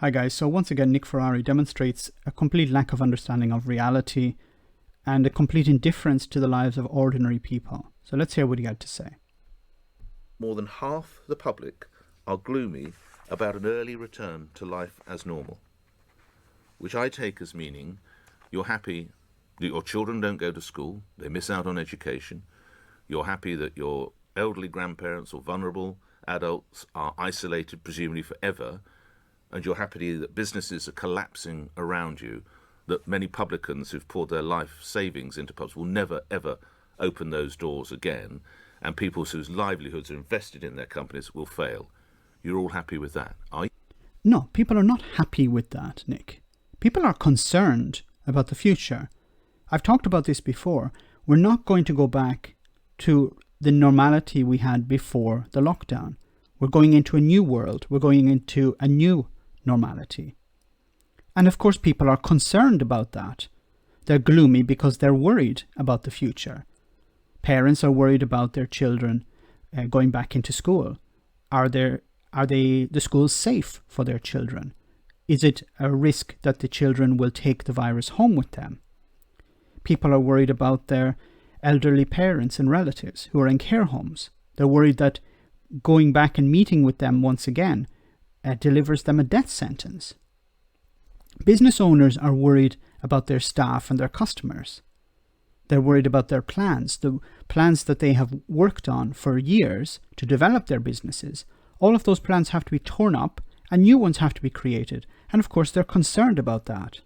Hi guys, so once again Nick Ferrari demonstrates a complete lack of understanding of reality and a complete indifference to the lives of ordinary people. So let's hear what he had to say. More than half the public are gloomy about an early return to life as normal, which I take as meaning you're happy that your children don't go to school, they miss out on education, you're happy that your elderly grandparents or vulnerable adults are isolated presumably forever, and you're happy that businesses are collapsing around you, that many publicans who've poured their life savings into pubs will never, ever open those doors again, and people whose livelihoods are invested in their companies will fail. You're all happy with that, are you? No, people are not happy with that, Nick. People are concerned about the future. I've talked about this before. We're not going to go back to the normality we had before the lockdown. We're going into a new world. We're going into a new normality. And of course, people are concerned about that. They're gloomy because they're worried about the future. Parents are worried about their children going back into school. Are the schools safe for their children? Is it a risk that the children will take the virus home with them? People are worried about their elderly parents and relatives who are in care homes. They're worried that going back and meeting with them once again delivers them a death sentence. Business owners are worried about their staff and their customers. They're worried about their plans, the plans that they have worked on for years to develop their businesses. All of those plans have to be torn up and new ones have to be created. And of course, they're concerned about that.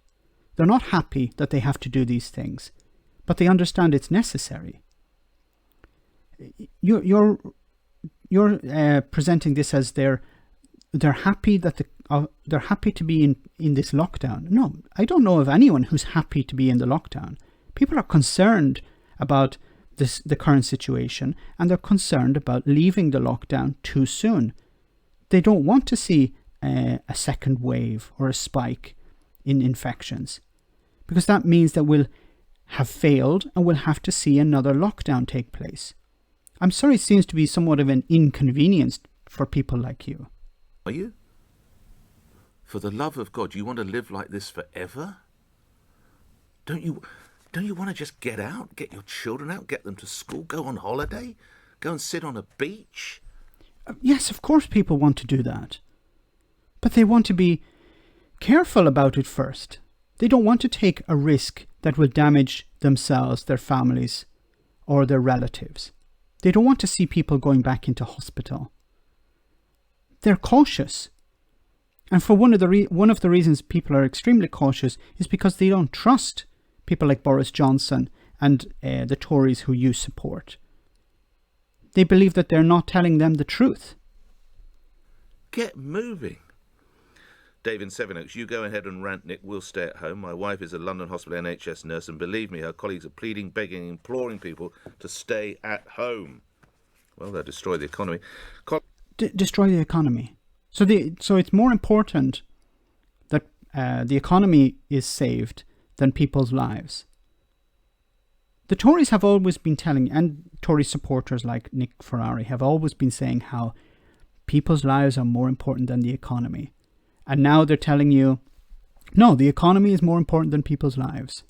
They're not happy that they have to do these things, but they understand it's necessary. You're presenting this as they're happy that they're happy to be in this lockdown. No, I don't know of anyone who's happy to be in the lockdown. People are concerned about the current situation, and they're concerned about leaving the lockdown too soon. They don't want to see a second wave or a spike in infections, because that means that we'll have failed and we'll have to see another lockdown take place. I'm sorry, it seems to be somewhat of an inconvenience for people like you. Are you? For the love of God, you want to live like this forever? Don't you want to just get out, get your children out, get them to school, go on holiday, go and sit on a beach? Yes, of course people want to do that. But they want to be careful about it first. They don't want to take a risk that will damage themselves, their families, or their relatives. They don't want to see people going back into hospital. They're cautious. And for one of the reasons people are extremely cautious is because they don't trust people like Boris Johnson and the Tories who you support. They believe that they're not telling them the truth. Get moving. Dave in Sevenoaks, you go ahead and rant, Nick. We'll stay at home. My wife is a London hospital NHS nurse, and believe me, her colleagues are pleading, begging, imploring people to stay at home. Well, they'll destroy the economy. Destroy the economy. So it's more important that the economy is saved than people's lives. The Tories have always been telling, and Tory supporters like Nick Ferrari have always been saying how people's lives are more important than the economy. And now they're telling you, no, the economy is more important than people's lives.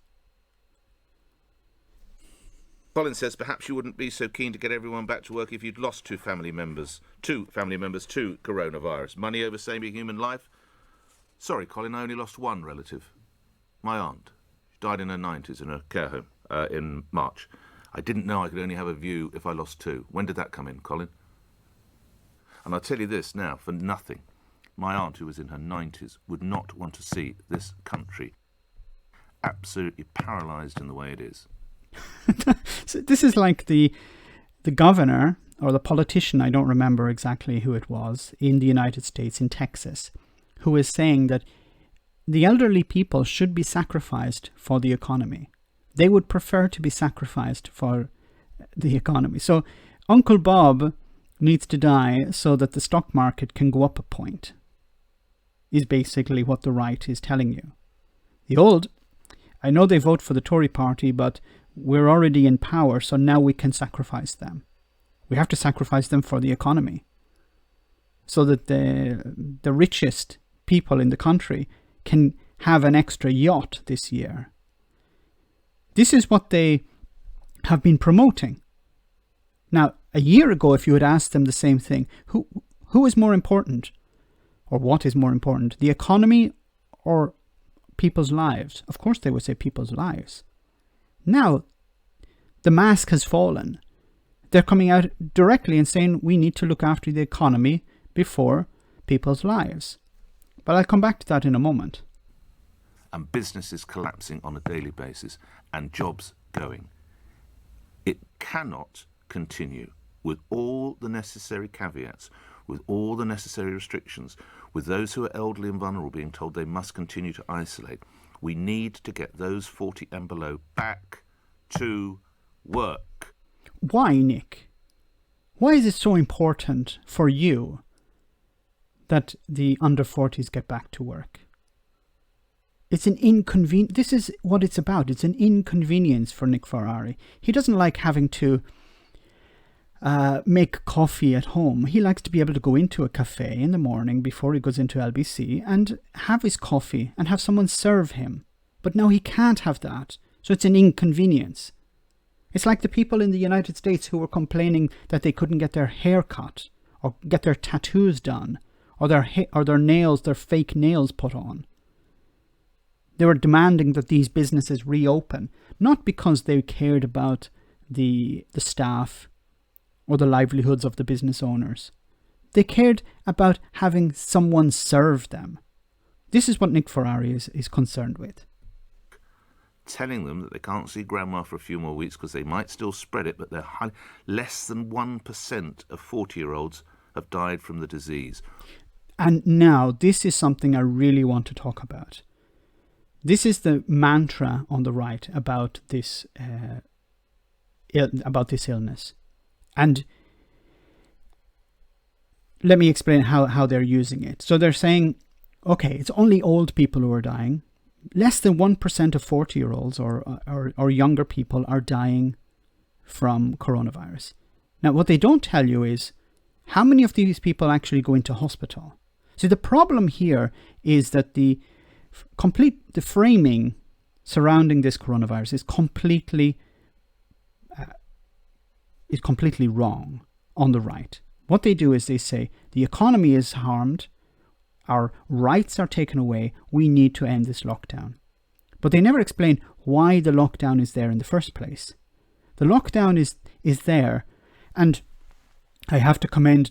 Colin says perhaps you wouldn't be so keen to get everyone back to work if you'd lost two family members to coronavirus. Money over saving human life? Sorry, Colin, I only lost one relative. My aunt. She died in her 90s in a care home in March. I didn't know I could only have a view if I lost two. When did that come in, Colin? And I'll tell you this now, for nothing. My aunt, who was in her 90s, would not want to see this country absolutely paralysed in the way it is. So this is like the governor or the politician, I don't remember exactly who it was, in the United States, in Texas, who is saying that the elderly people should be sacrificed for the economy. They would prefer to be sacrificed for the economy. So Uncle Bob needs to die so that the stock market can go up a point, is basically what the right is telling you. The old, I know they vote for the Tory party, but we're already in power, so now we can sacrifice them. We have to sacrifice them for the economy, so that the richest people in the country can have an extra yacht this year. This is what they have been promoting. Now, a year ago, if you had asked them the same thing, who is more important? Or what is more important? The economy or people's lives? Of course they would say people's lives. Now, the mask has fallen. They're coming out directly and saying we need to look after the economy before people's lives. But I'll come back to that in a moment. And businesses collapsing on a daily basis and jobs going. It cannot continue with all the necessary caveats, with all the necessary restrictions, with those who are elderly and vulnerable being told they must continue to isolate. We need to get those 40 and below back to work. Why, Nick? Why is it so important for you that the under 40s get back to work? It's an inconvenience. This is what it's about. It's an inconvenience for Nick Ferrari. He doesn't like having to make coffee at home. He likes to be able to go into a cafe in the morning before he goes into LBC and have his coffee and have someone serve him. But now he can't have that. So it's an inconvenience. It's like the people in the United States who were complaining that they couldn't get their hair cut or get their tattoos done or their nails, their fake nails put on. They were demanding that these businesses reopen, not because they cared about the staff or the livelihoods of the business owners. They cared about having someone serve them. This is what Nick Ferrari is concerned with. Telling them that they can't see grandma for a few more weeks because they might still spread it, but less than 1% of 40-year-olds have died from the disease. And now this is something I really want to talk about. This is the mantra on the right about this illness. And let me explain how they're using it. So they're saying, okay, it's only old people who are dying. Less than 1% of 40-year-olds or younger people are dying from coronavirus. Now, what they don't tell you is how many of these people actually go into hospital. See, the problem here is that the framing surrounding this coronavirus is completely wrong on the right. What they do is they say the economy is harmed, our rights are taken away, we need to end this lockdown. But they never explain why the lockdown is there in the first place. The lockdown is there, and I have to commend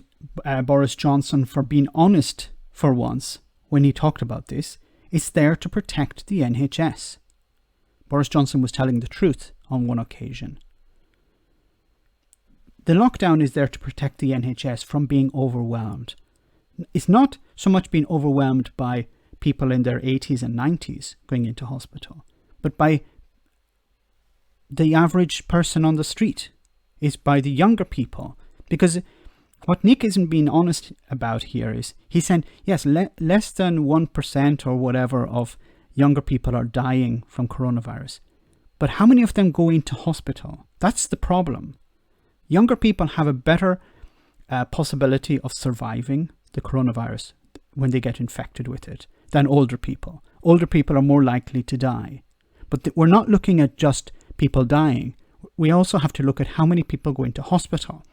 Boris Johnson for being honest for once when he talked about this. It's there to protect the NHS. Boris Johnson was telling the truth on one occasion. The lockdown is there to protect the NHS from being overwhelmed. It's not so much being overwhelmed by people in their 80s and 90s going into hospital, but by the average person on the street. It's by the younger people. Because what Nick isn't being honest about here is, he's saying, yes, less than 1% or whatever of younger people are dying from coronavirus. But how many of them go into hospital? That's the problem. Younger people have a better possibility of surviving the coronavirus when they get infected with it than older people. Older people are more likely to die. But we're not looking at just people dying. We also have to look at how many people go into hospital.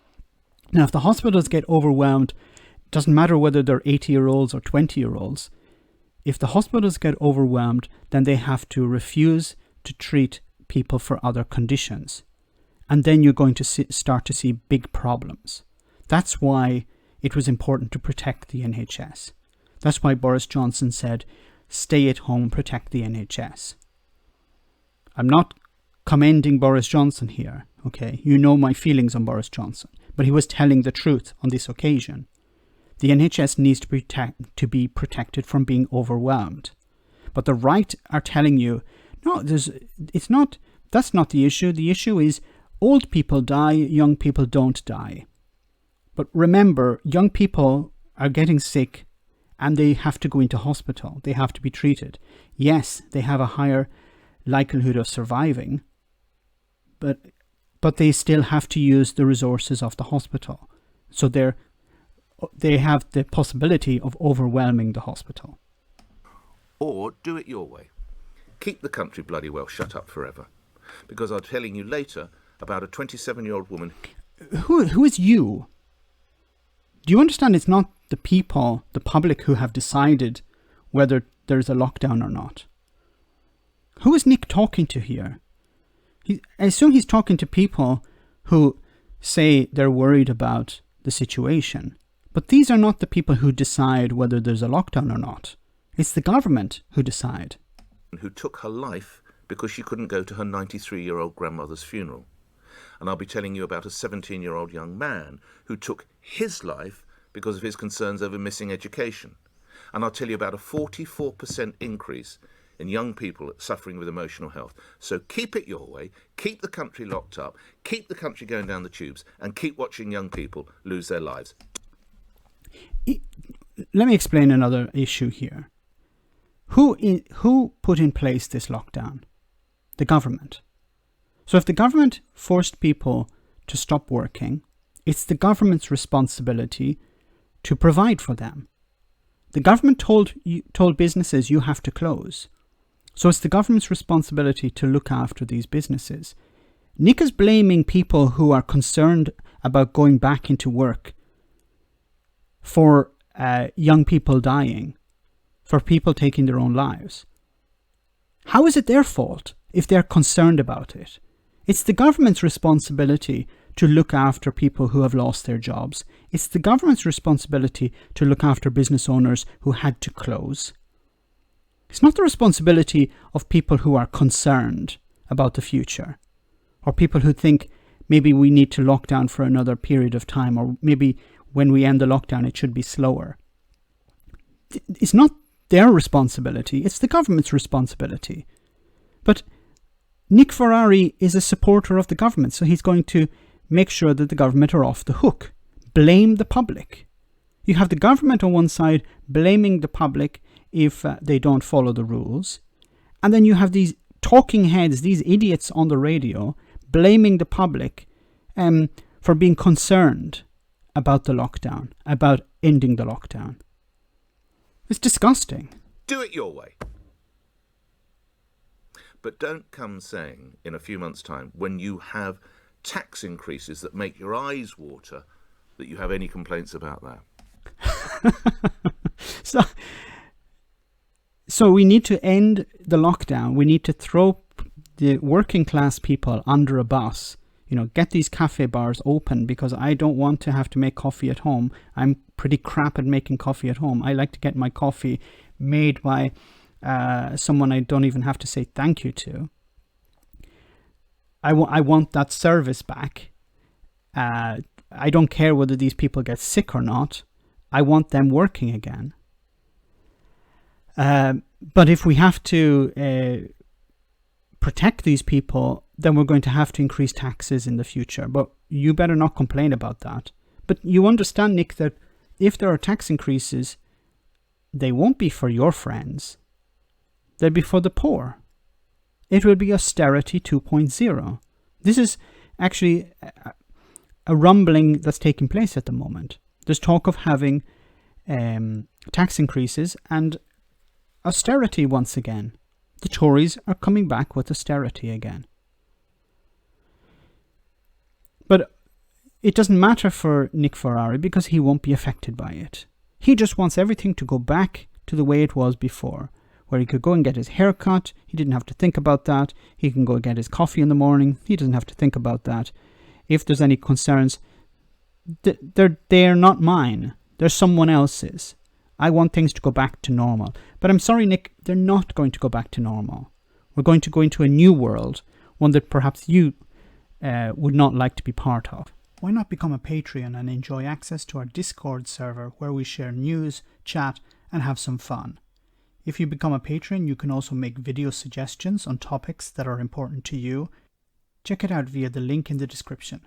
Now, if the hospitals get overwhelmed, it doesn't matter whether they're 80-year-olds or 20-year-olds. If the hospitals get overwhelmed, then they have to refuse to treat people for other conditions. And then you're going to start to see big problems. That's why it was important to protect the NHS. That's why Boris Johnson said, stay at home, protect the NHS. I'm not commending Boris Johnson here, okay? You know my feelings on Boris Johnson. But he was telling the truth on this occasion. The NHS needs to be protected from being overwhelmed. But the right are telling you, no, that's not the issue. The issue is old people die, young people don't die. But remember, young people are getting sick and they have to go into hospital. They have to be treated. Yes, they have a higher likelihood of surviving, but they still have to use the resources of the hospital. So they have the possibility of overwhelming the hospital. Or do it your way. Keep the country bloody well shut up forever. Because I'm telling you later about a 27-year-old woman. Who is you? Do you understand it's not the people, the public, who have decided whether there's a lockdown or not? Who is Nick talking to here? I assume he's talking to people who say they're worried about the situation. But these are not the people who decide whether there's a lockdown or not. It's the government who decide. Who took her life because she couldn't go to her 93-year-old grandmother's funeral. And I'll be telling you about a 17-year-old young man who took his life because of his concerns over missing education. And I'll tell you about a 44% increase in young people suffering with emotional health. So keep it your way, keep the country locked up, keep the country going down the tubes, and keep watching young people lose their lives. Let me explain another issue here. Who put in place this lockdown? The government. So if the government forced people to stop working, it's the government's responsibility to provide for them. The government told businesses you have to close. So it's the government's responsibility to look after these businesses. Nick is blaming people who are concerned about going back into work for young people dying, for people taking their own lives. How is it their fault if they're concerned about it? It's the government's responsibility to look after people who have lost their jobs. It's the government's responsibility to look after business owners who had to close. It's not the responsibility of people who are concerned about the future, or people who think maybe we need to lock down for another period of time, or maybe when we end the lockdown it should be slower. It's not their responsibility, it's the government's responsibility. But Nick Ferrari is a supporter of the government, so he's going to make sure that the government are off the hook. Blame the public. You have the government on one side blaming the public if they don't follow the rules. And then you have these talking heads, these idiots on the radio, blaming the public for being concerned about the lockdown, about ending the lockdown. It's disgusting. Do it your way. But don't come saying in a few months' time, when you have tax increases that make your eyes water, that you have any complaints about that. So we need to end the lockdown. We need to throw the working class people under a bus. Get these cafe bars open, because I don't want to have to make coffee at home. I'm pretty crap at making coffee at home. I like to get my coffee made by someone I don't even have to say thank you to. I want that service back. I don't care whether these people get sick or not. I want them working again. But if we have to protect these people, then we're going to have to increase taxes in the future. But you better not complain about that. But you understand, Nick, that if there are tax increases, they won't be for your friends. They'll be for the poor. It will be austerity 2.0. This is actually a rumbling that's taking place at the moment. There's talk of having tax increases and austerity once again. The Tories are coming back with austerity again. But it doesn't matter for Nick Ferrari, because he won't be affected by it. He just wants everything to go back to the way it was before, where he could go and get his hair cut. He didn't have to think about that. He can go get his coffee in the morning. He doesn't have to think about that. If there's any concerns, they're not mine. They're someone else's. I want things to go back to normal. But I'm sorry, Nick, they're not going to go back to normal. We're going to go into a new world, one that perhaps you would not like to be part of. Why not become a Patreon and enjoy access to our Discord server, where we share news, chat, and have some fun? If you become a patron, you can also make video suggestions on topics that are important to you. Check it out via the link in the description.